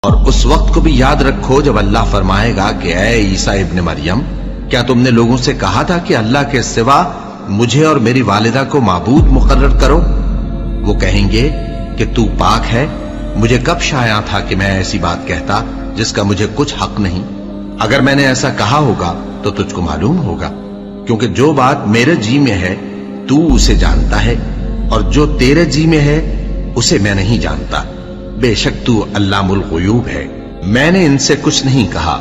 اور اس وقت کو بھی یاد رکھو جب اللہ فرمائے گا کہ اے عیسیٰ ابن مریم، کیا تم نے لوگوں سے کہا تھا کہ اللہ کے سوا مجھے اور میری والدہ کو معبود مقرر کرو؟ وہ کہیں گے کہ تو پاک ہے، مجھے کب شایع تھا کہ میں ایسی بات کہتا جس کا مجھے کچھ حق نہیں۔ اگر میں نے ایسا کہا ہوگا تو تجھ کو معلوم ہوگا، کیونکہ جو بات میرے جی میں ہے تو اسے جانتا ہے، اور جو تیرے جی میں ہے اسے میں نہیں جانتا۔ بے شک تو علام الغیوب ہے۔ میں نے ان سے کچھ نہیں کہا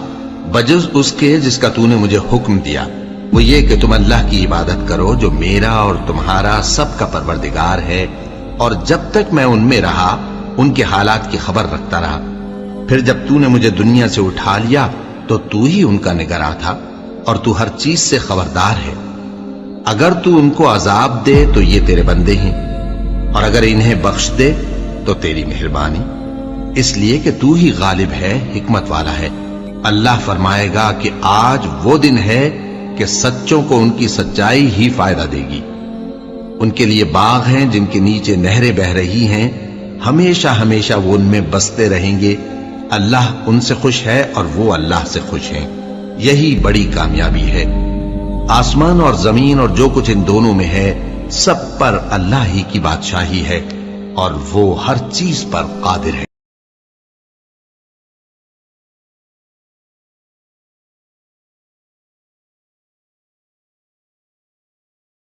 بجز اس کے جس کا تو نے مجھے حکم دیا، وہ یہ کہ تم اللہ کی عبادت کرو جو میرا اور تمہارا سب کا پروردگار ہے، اور جب تک میں ان میں رہا ان کے حالات کی خبر رکھتا رہا۔ پھر جب تو نے مجھے دنیا سے اٹھا لیا تو تو ہی ان کا نگراں تھا، اور تو ہر چیز سے خبردار ہے۔ اگر تو ان کو عذاب دے تو یہ تیرے بندے ہیں، اور اگر انہیں بخش دے تو تیری مہربانی، اس لیے کہ تو ہی غالب ہے، حکمت والا ہے۔ اللہ فرمائے گا کہ آج وہ دن ہے کہ سچوں کو ان کی سچائی ہی فائدہ دے گی۔ ان کے لیے باغ ہیں جن کے نیچے نہریں بہ رہی ہیں، ہمیشہ ہمیشہ وہ ان میں بستے رہیں گے۔ اللہ ان سے خوش ہے اور وہ اللہ سے خوش ہیں، یہی بڑی کامیابی ہے۔ آسمان اور زمین اور جو کچھ ان دونوں میں ہے سب پر اللہ ہی کی بادشاہی ہے، اور وہ ہر چیز پر قادر ہے۔